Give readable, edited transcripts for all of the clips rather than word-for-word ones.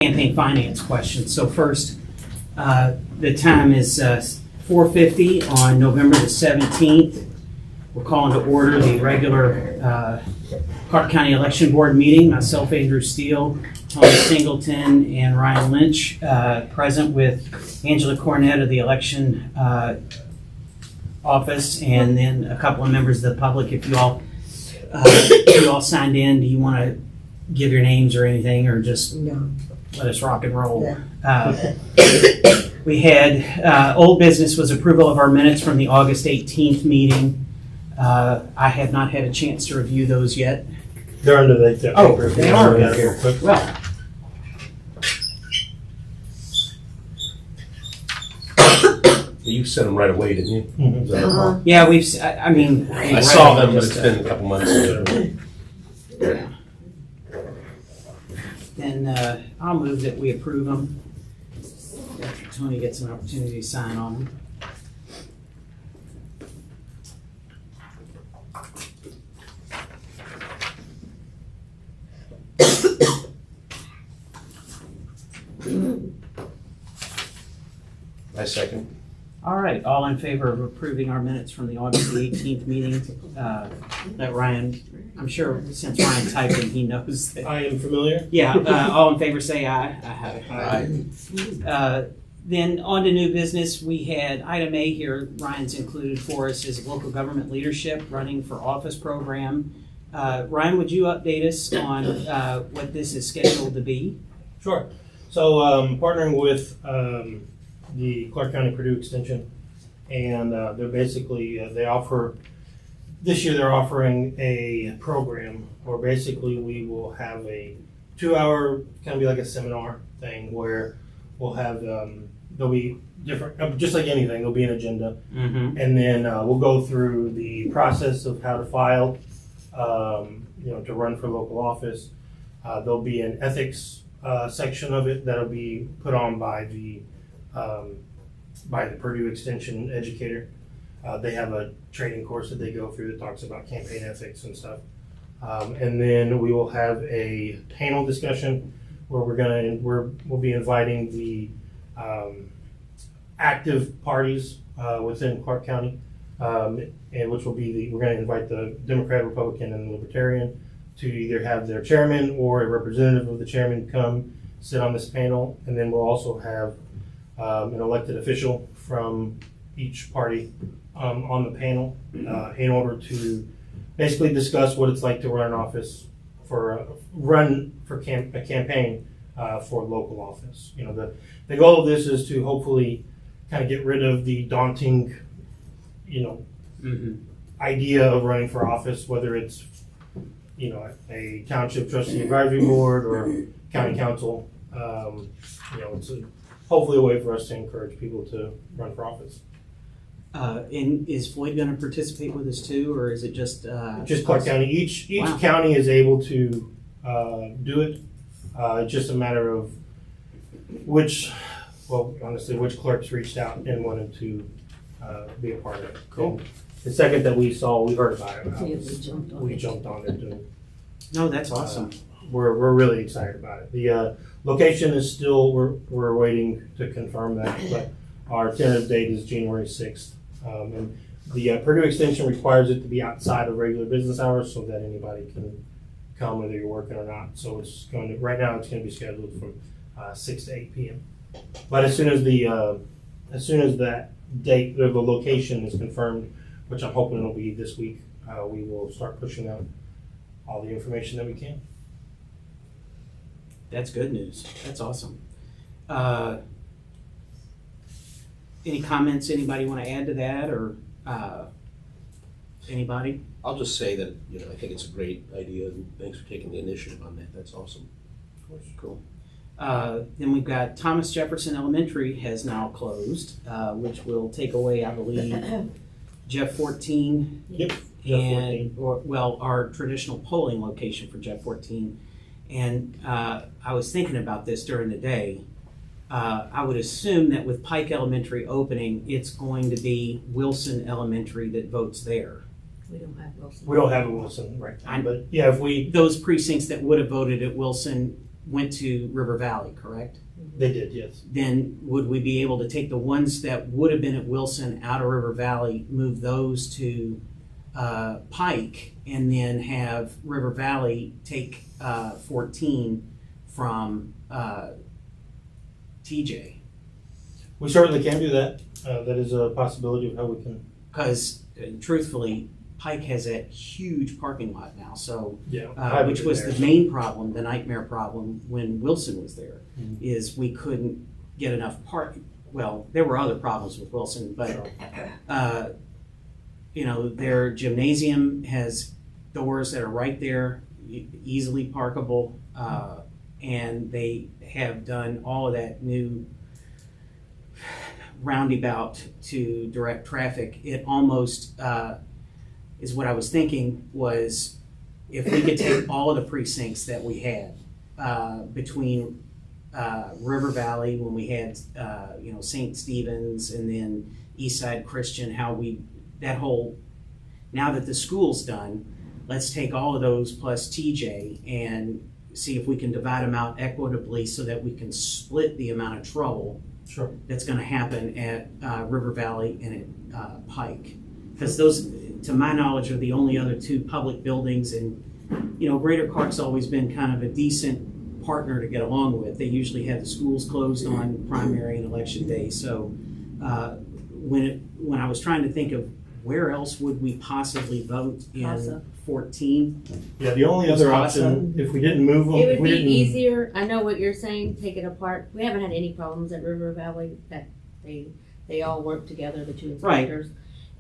Campaign finance questions. So first, the time is 4:50 on November the 17th. We're calling to order the regular Clark County Election Board meeting. Myself, Andrew Steele, Tony Singleton, and Ryan Lynch present with Angela Cornett of the election office, and then a couple of members of the public. If you all signed in, do you want to give your names or anything, or just let us rock and roll? Yeah. We had old business was approval of our minutes from the August 18th meeting. I have not had a chance to review those yet. They're under the paper. They are. Well, You sent them right away, didn't you? Mm-hmm. yeah, I saw them, but it's been a couple months ago. Then I'll move that we approve them after Tony gets an opportunity to sign on them. I second. All right, all in favor of approving our minutes from the August the 18th meeting? That Ryan, I'm sure since Ryan typed in, he knows that. I am familiar. Yeah, all in favor say aye. Aye. Then on to new business, we had item A here, Ryan's included for us, is local government leadership running for office program. Ryan, would you update us on what this is scheduled to be? Sure. So partnering with the Clark County Purdue Extension, and they're basically, they offer, this year they're offering a program where basically we will have a 2-hour, kind of be like a seminar thing where we'll have, there'll be different, just like anything, there'll be an agenda. Mm-hmm. And then we'll go through the process of how to file, to run for local office. There'll be an ethics section of it that'll be put on by the Purdue Extension educator. They have a training course that they go through that talks about campaign ethics and stuff. And then we will have a panel discussion where we'll be inviting the active parties within Clark County, and which will be we're going to invite the Democrat, Republican, and Libertarian to either have their chairman or a representative of the chairman come sit on this panel, and then we'll also have an elected official from each party on the panel in order to basically discuss what it's like to run an office a campaign for local office. The goal of this is to hopefully kind of get rid of the daunting, idea of running for office, whether it's a township trustee advisory board or county council. It's hopefully a way for us to encourage people to run for office. And is Floyd going to participate with us too, or is it just Clark County? Each Wow. county is able to do it. It's just a matter of which clerks reached out and wanted to be a part of it. Cool. And the second that we heard about it, we jumped on it. No, that's awesome. We're really excited about it. The location is still, we're waiting to confirm that, but our tentative date is January 6th. And the Purdue Extension requires it to be outside of regular business hours so that anybody can come whether you're working or not. So right now it's going to be scheduled from 6 to 8 p.m. But as soon as that date, the location is confirmed, which I'm hoping it'll be this week, we will start pushing out all the information that we can. That's good news. That's awesome. Any comments anybody want to add to that, or anybody? I'll just say that, I think it's a great idea, and thanks for taking the initiative on that. That's awesome. Of course. Cool. Then we've got Thomas Jefferson Elementary has now closed, which will take away, I believe, Jeff 14. Yep. And our traditional polling location for Jeff 14. And I was thinking about this during the day. I would assume that with Pike Elementary opening, it's going to be Wilson Elementary that votes there. We don't have Wilson. We don't have a Wilson right now, but yeah, if we, Those precincts that would have voted at Wilson went to River Valley, correct? They did, yes. Then would we be able to take the ones that would have been at Wilson out of River Valley, move those to Pike, and then have River Valley take 14 from TJ? We certainly can do that. That is a possibility of how we can. Because truthfully, Pike has that huge parking lot now, so Yeah. which was the main problem, the nightmare problem when Wilson was there, Mhm. is we couldn't get enough parking. Well, there were other problems with Wilson, but Sure. Their gymnasium has doors that are right there, easily parkable, and they have done all of that new roundabout to direct traffic. It almost is what I was thinking was if we could take all of the precincts that we had between River Valley when we had St. Stephen's and then Eastside Christian, now that the school's done, let's take all of those plus TJ and see if we can divide them out equitably so that we can split the amount of trouble Sure. that's going to happen at River Valley and at Pike. Because those, to my knowledge, are the only other two public buildings, and Greater Clark's always been kind of a decent partner to get along with. They usually have the schools closed on primary and election day. So when I was trying to think of where else would we possibly vote in Casa. 14? Yeah, the only other Casa. option, if we didn't move them, It if would we be didn't. easier, I know what you're saying, take it apart. We haven't had any problems at River Valley, that they all work together, the two inspectors.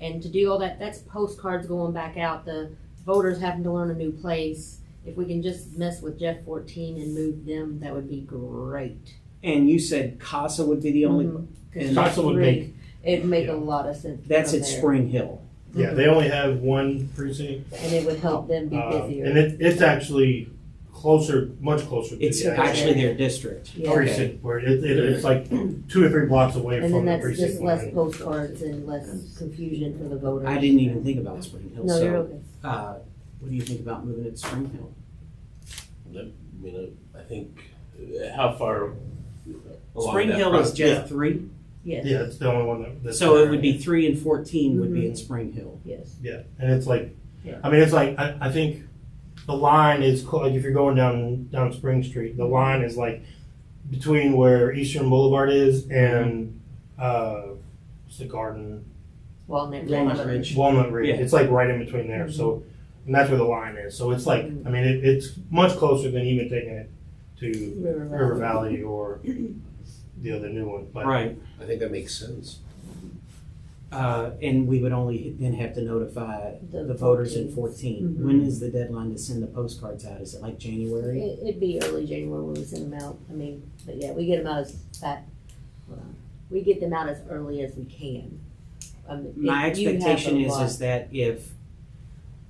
And to do all that, that's postcards going back out, the voters having to learn a new place. If we can just mess with Jeff 14 and move them, that would be great. And you said Casa would be the only, Mhm. 'Cause and Casa would make. It'd make Yeah. a lot of sense. that's from at there. Spring Hill. Yeah, they only have one precinct. And it would help them be busier. And it's actually closer, much closer to It's the actually their district. Yeah. precinct, where it's like 2 or 3 blocks away And from then the that's precinct just less line. postcards and less confusion for the voters. I didn't even think about Spring Hill. No, so, you're okay. What do you think about moving it to Spring Hill? I think, how far along Spring that Hill is process? just 3, Yes, Yeah, it's the only one that's. so it would be 3 and 14 would be Mhm. at Spring Hill. yes. Yeah, and it's like, Yeah. I mean, it's like, I think the line is, like if you're going down Spring Street, the line is like between where Eastern Boulevard is and, what's the garden? Walnut Walnut Ridge. Ridge. Walnut Ridge. Yeah. It's like right in between there, so, and that's where the line is, so it's like, I mean, it's much closer than even taking it to River Valley or the other new one, but. Right. I think that makes sense. And we would only then have to notify The the voters in 14. 14. Mhm. When is the deadline to send the postcards out? Is it like January? It'd be early January when we send them out. I mean, but yeah, we get them out we get them out as early as we can. My if you have expectation a lot- is that if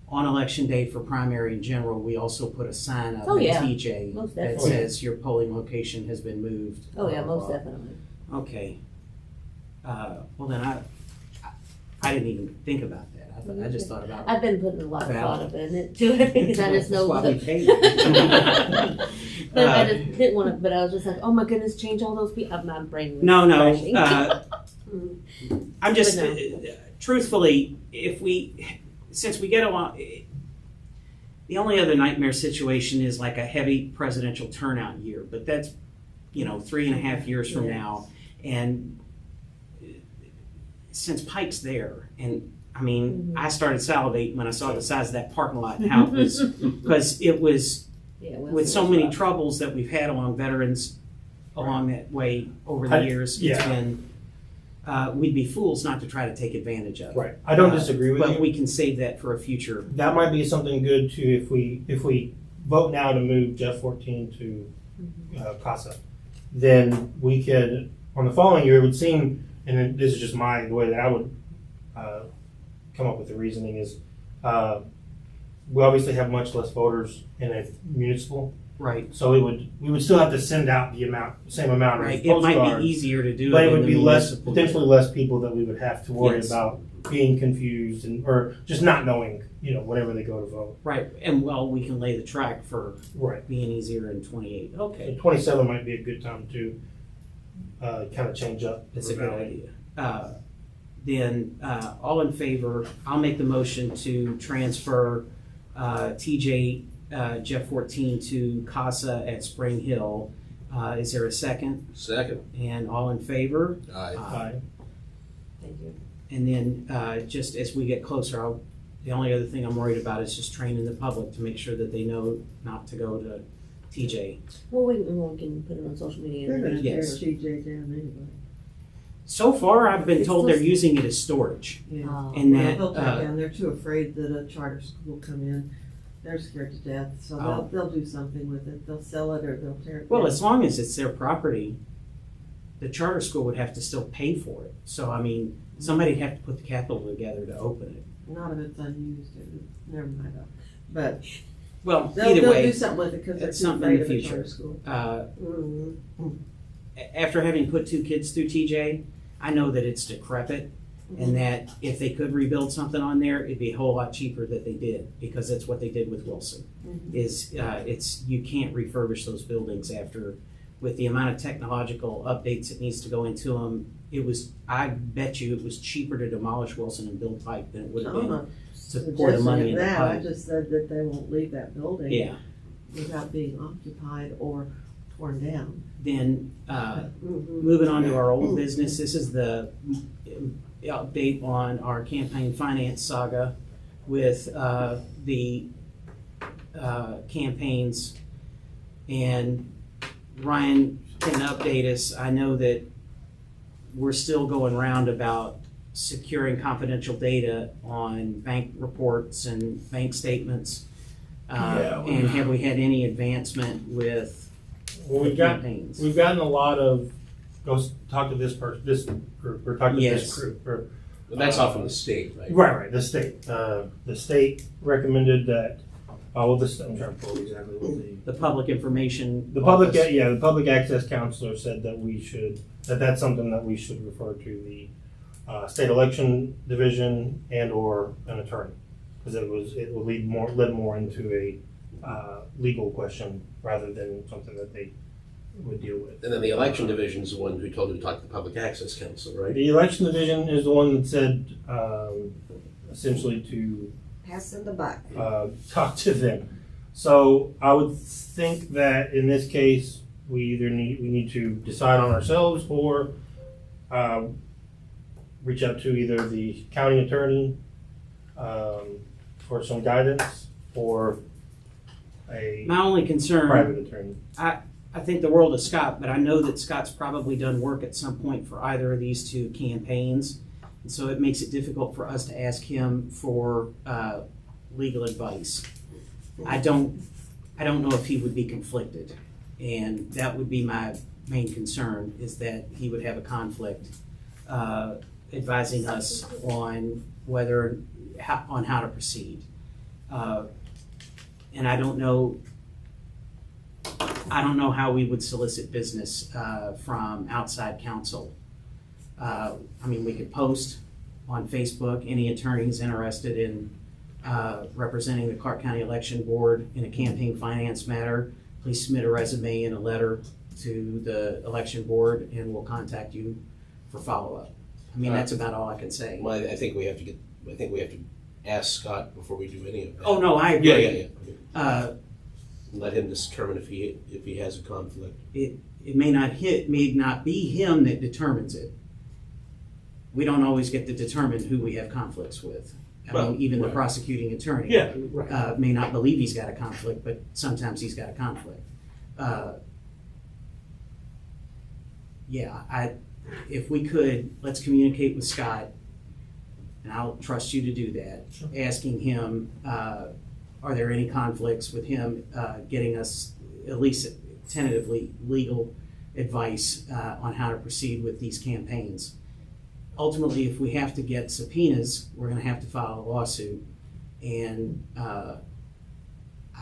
on election day for primary in general, we also put a sign up Oh, in yeah. TJ Most that definitely. says your polling location has been moved. Oh, yeah, blah, most blah, definitely. blah. Okay. Well, then I didn't even think about that. I just thought about I've been putting a lot of Valid. thought in it too, because I just know. That's why we the- pay you. But I just didn't want to, but I was just like, oh my goodness, change all those people. My brain was No, crashing. I'm just, But truthfully, since we get along, the only other nightmare situation is like a heavy presidential turnout year, but that's, 3.5 years from Yeah. now. And since Pike's there, and I mean, I started salivating when I saw the size of that parking lot, and how it was, because it was, Yeah, with so many troubles that we've had along veterans along that way over the years, it's been, we'd be fools not to try to take advantage of it. Right, I don't disagree with But you. we can save that for a future. That might be something good too, if we vote now to move Jeff 14 to Casa, then we could, on the following year, it would seem, and then this is just the way that I would come up with the reasoning is, we obviously have much less voters in a municipal, Right. so we would still have to send out the same amount of Right. It might postcards, be easier to do but it it in would the be less, municipal. potentially less people that we would have to worry Yes. about being confused or just not knowing, whenever they go to vote. Right, and well, we can lay the track for Right. being easier in 28. Okay, 27 might be a good time to kind of change up. that's a River good Valley. idea. Then, all in favor, I'll make the motion to transfer TJ Jeff 14 to CASA at Spring Hill. Is there a second? Second. And all in favor? Aye. Aye. Thank you. And then, just as we get closer, the only other thing I'm worried about is just training the public to make sure that they know not to go to TJ. Well, we can put it on social media. They're gonna tear Yes. TJ down anyway. So far, I've been It's told they're supposed- using it as storage. Yeah. And Well, that, they'll tear it down. They're too afraid that a charter school will come in. They're scared to death, so Oh. they'll do something with it. They'll sell it or they'll tear it Well, down. as long as it's their property, the charter school would have to still pay for it. So, I mean, somebody'd have to put the capital together to open it. Not if it's unused. Never mind. But Well, they'll either do way, something with it because they're it's too something in afraid the of a future. charter school. After having put 2 kids through TJ, I know that it's decrepit and that if they could rebuild something on there, it'd be a whole lot cheaper that they did, because that's what they did with Wilson. You can't refurbish those buildings after, with the amount of technological updates that needs to go into them. I bet you it was cheaper to demolish Wilson and build Pike than it would have I'm been not to pour the money suggesting in the that. I Pike. just said that they won't leave that building Yeah, without being occupied or torn down. then, moving on to our old business, this is the update on our campaign finance saga with the campaigns. And Ryan can update us. I know that we're still going round about securing confidential data on bank reports and bank statements. And have we had any advancement with Well, the campaigns? we've gotten a lot of, go talk to this person, this group, or talk to Yes. this group, or But that's all from the state, right? Right, the state. The state recommended that, I'm trying to pull exactly what The public information. the public, office. the public access counselor said that that's something that we should refer to the state election division and/or an attorney. Because it will led more into a legal question rather than something that they would deal with. And then the election division is the one who told you to talk to the public access council, right? The election division is the one that said, essentially to Pass them the buck. talk to them. So I would think that in this case, we need to decide on ourselves or reach out to either the county attorney for some guidance or a My only concern, private attorney. I think the world of Scott, but I know that Scott's probably done work at some point for either of these 2 campaigns. And so it makes it difficult for us to ask him for legal advice. I don't know if he would be conflicted. And that would be my main concern, is that he would have a conflict advising us on how to proceed. And I don't know how we would solicit business from outside counsel. We could post on Facebook, any attorneys interested in representing the Clark County Election Board in a campaign finance matter, please submit a resume and a letter to the election board and we'll contact you for follow-up. That's about all I can say. Well, I think we have to ask Scott before we do any of that. Oh, no, I agree. Yeah. Let him determine if he has a conflict. It may not be him that determines it. We don't always get to determine who we have conflicts with. Even the right. prosecuting attorney Right. may not believe he's got a conflict, but sometimes he's got a conflict. If we could, let's communicate with Scott, and I'll trust you to do that. Sure. Asking him, are there any conflicts with him getting us at least tentatively legal advice on how to proceed with these campaigns. Ultimately, if we have to get subpoenas, we're going to have to file a lawsuit. And I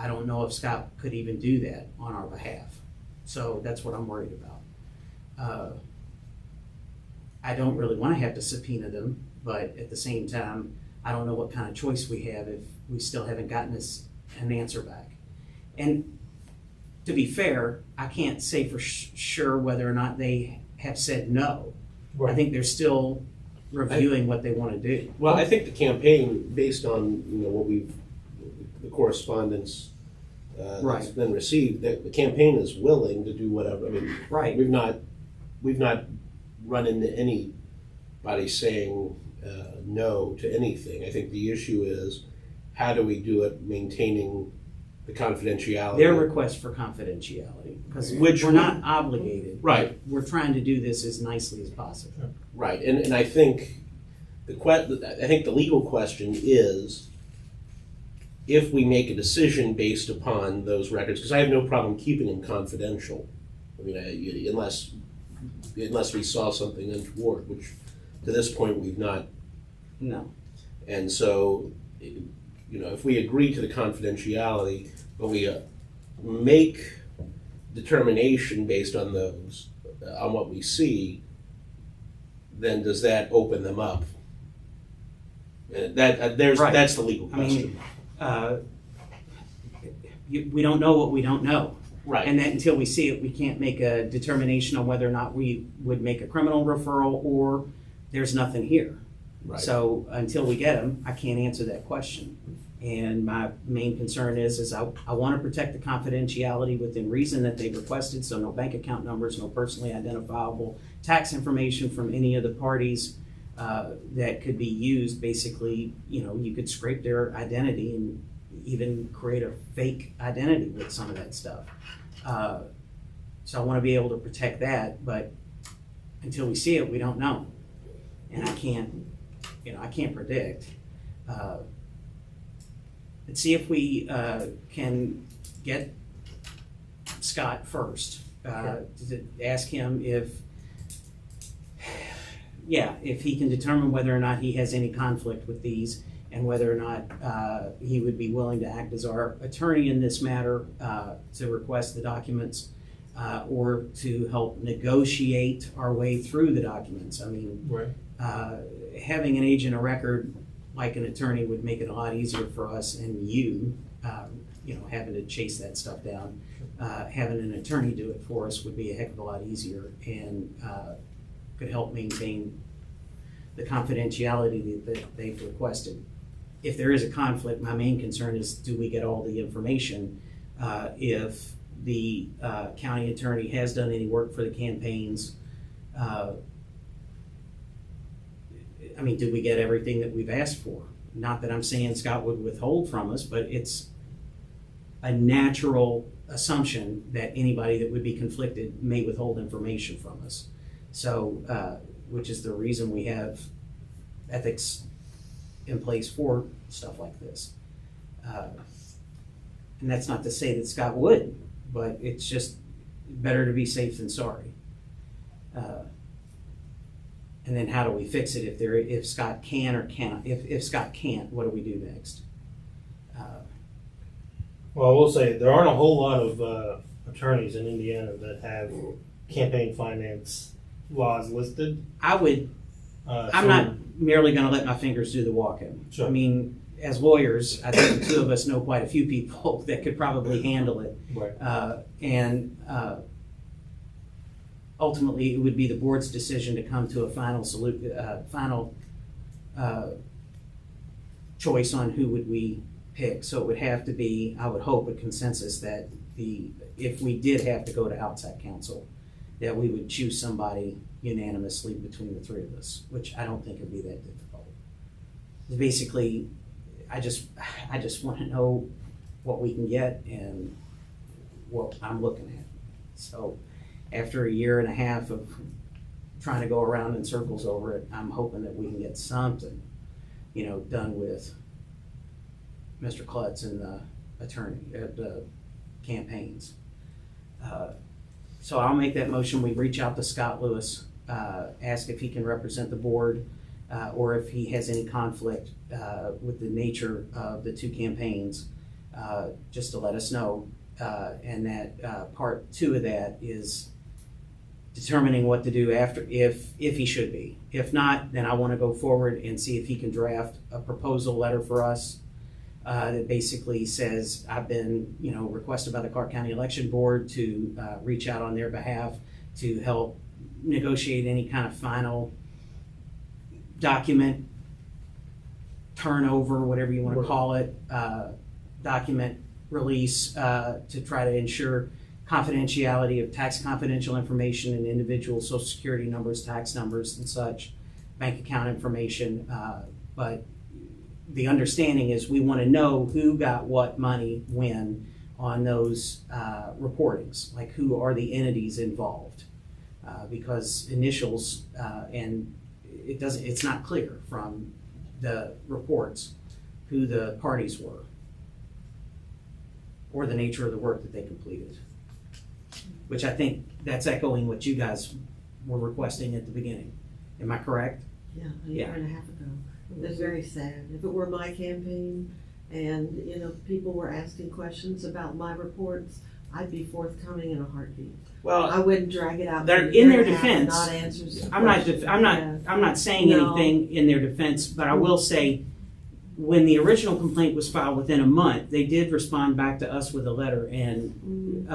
don't know if Scott could even do that on our behalf. So that's what I'm worried about. I don't really want to have to subpoena them but at the same time, I don't know what kind of choice we have if we still haven't gotten an answer back. And to be fair, I can't say for sure whether or not they have said no. I think they're still reviewing what they want to do. Well, I think the campaign, based on, what the correspondence that's Right. been received, the campaign is willing to do whatever. I mean, Right. we've not run into anybody saying no to anything. I think the issue is, how do we do it maintaining the confidentiality? Their request for confidentiality, because we're not obligated. Right. We're trying to do this as nicely as possible. Right, and I think the legal question is, if we make a decision based upon those records, because I have no problem keeping them confidential. I mean, unless we saw something untoward, which to this point we've not. No. And so, if we agree to the confidentiality, but we make determination based on those, on what we see, then does that open them up? That's the legal question. We don't know what we don't know. Right. And that until we see it, we can't make a determination on whether or not we would make a criminal referral or there's nothing here. Right. So until we get them, I can't answer that question. And my main concern is I want to protect the confidentiality within reason that they've requested, so no bank account numbers, no personally identifiable tax information from any of the parties that could be used. Basically, you could scrape their identity and even create a fake identity with some of that stuff. So I want to be able to protect that, but until we see it, we don't know. And I can't predict. Let's see if we can get Scott first, to ask him if he can determine whether or not he has any conflict with these, and whether or not he would be willing to act as our attorney in this matter, to request the documents, or to help negotiate our way through the documents. I mean, Right. Having an agent of record like an attorney would make it a lot easier for us, and having to chase that stuff down. Having an attorney do it for us would be a heck of a lot easier, and could help maintain the confidentiality that they've requested. If there is a conflict, my main concern is, do we get all the information? If the county attorney has done any work for the campaigns, do we get everything that we've asked for? Not that I'm saying Scott would withhold from us, but it's a natural assumption that anybody that would be conflicted may withhold information from us. So, which is the reason we have ethics in place for stuff like this. And that's not to say that Scott would, but it's just better to be safe than sorry. And then how do we fix it if Scott can or can't? If Scott can't, what do we do next? Well, I will say there aren't a whole lot of attorneys in Indiana that have campaign finance laws listed. I'm not merely going to let my fingers do the walking. Sure. I mean, as lawyers, I think the two of us know quite a few people that could probably handle it. Right. Ultimately, it would be the board's decision to come to a final choice on who would we pick. So it would have to be, I would hope, a consensus that if we did have to go to outside counsel, that we would choose somebody unanimously between the three of us, which I don't think would be that difficult. Basically, I just want to know what we can get and what I'm looking at. So after a year and a half of trying to go around in circles over it, I'm hoping that we can get something, done with Mr. Klutz and the attorney at the campaigns. So I'll make that motion. We reach out to Scott Lewis, ask if he can represent the board, or if he has any conflict with the nature of the two campaigns, just to let us know. And that part two of that is determining what to do after, if he should be. If not, then I want to go forward and see if he can draft a proposal letter for us that basically says, I've been, requested by the Clark County Election Board to reach out on their behalf to help negotiate any kind of final document turnover, whatever you want to call it, document release to try to ensure confidentiality of tax confidential information and individual social security numbers, tax numbers and such, bank account information. But the understanding is we want to know who got what money when on those reportings, like who are the entities involved. Because initials and it's not clear from the reports who the parties were or the nature of the work that they completed. Which I think that's echoing what you guys were requesting at the beginning. Am I correct? Yeah, a year and a half ago. It was very sad. If it were my campaign and, people were asking questions about my reports, I'd be forthcoming in a heartbeat. Well, I wouldn't drag it out. they're for a in year their and a half and defense. Not answers. I'm not saying No. anything in their defense, but I will say when the original complaint was filed within a month, they did respond back to us with a letter and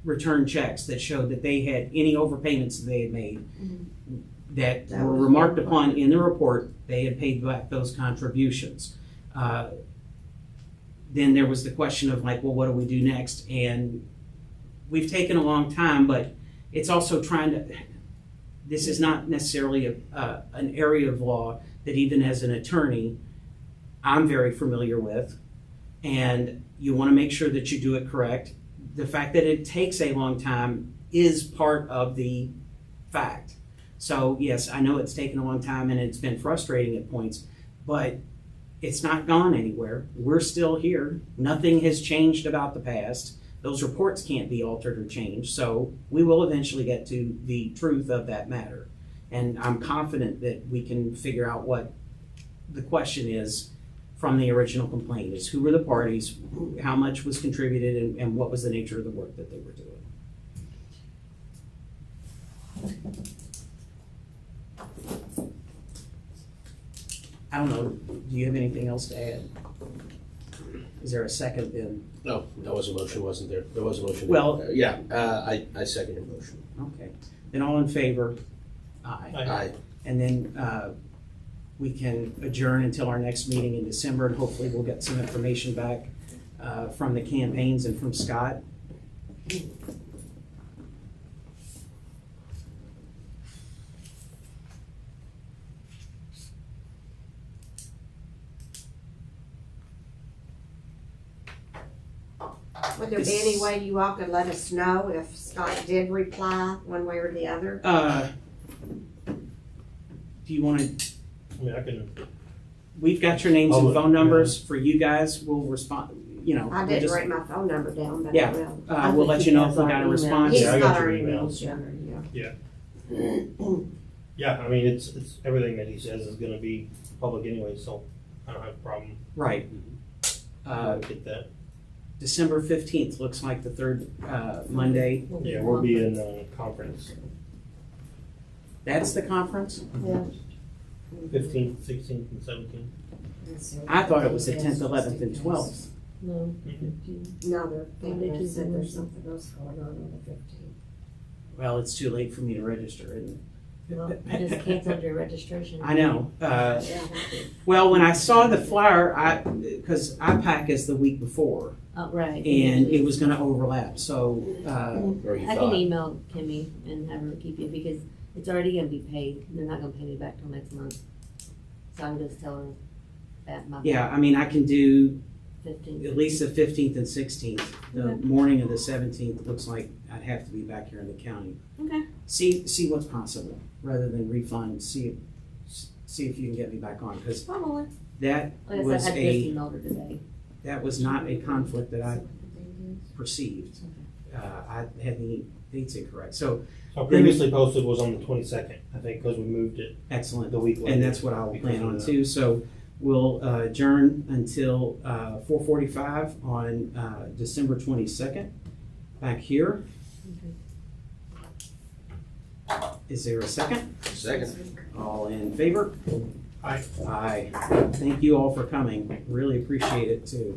return checks that showed that they had any overpayments that they had made that That were was remarked one upon part. in the report. They had paid back those contributions. Then there was the question of like, well, what do we do next? And we've taken a long time, but it's also trying to, this is not necessarily an area of law that even as an attorney, I'm very familiar with. And you want to make sure that you do it correct. The fact that it takes a long time is part of the fact. So yes, I know it's taken a long time and it's been frustrating at points, but it's not gone anywhere. We're still here. Nothing has changed about the past. Those reports can't be altered or changed. So we will eventually get to the truth of that matter. And I'm confident that we can figure out what the question is from the original complaint is who were the parties, how much was contributed, and what was the nature of the work that they were doing. I don't know, do you have anything else to add? Is there a second then? No, that was a motion, wasn't there? There was a motion. Well- I second your motion. Okay, then all in favor? Aye. Aye. And then we can adjourn until our next meeting in December, and hopefully we'll get some information back from the campaigns and from Scott. Would there be any way you all could let us know if Scott did reply one way or the other? Do you want to, I mean, I can, we've got your names and I'll- phone numbers for you guys, we'll respond, I we'll didn't just- write my phone number down, but Yeah. I will. we'll let you know if we I got a think he has our response. He's Yeah, I got got our your emails, emails. yeah. yeah, I mean, it's everything that he says is gonna be public anyway, so I don't have a problem. Right. Get that. December 15th looks like the third Monday. Yeah, we'll be in conference, That's the conference? Yeah. 15th, 16th, and 17th. I thought it was the 10th, 11th, and 12th. No. No, they're thinking they said there's something else going on the 15th. Well, it's too late for me to register, isn't it? Well, I just canceled your registration. I know. Yeah. Well, when I saw the flyer, because IPAC is the week before, Oh, right. and it was going to overlap. So, Or you I thought. can email Kimmy and have her keep you because it's already gonna be paid. They're not gonna pay me back till next month. So I'm just tell her that my yeah, I mean, I can do 15. at least the 15th and 16th. The Okay. morning of the 17th looks like I'd have to be back here in the county. Okay. See what's possible rather than refund. See if you can get me back on, because Probably. that Like I was said, I just emailed her today. that was not a conflict that I perceived. I had the dates incorrect. So So previously posted was on the 22nd, I think, because we moved it excellent. the week later. And that's what I will plan on Because of too. So we'll adjourn until 4:45 on December 22nd, back here. Is there a second? Second. All in favor? Aye. Aye. Thank you all for coming. Really appreciate it too.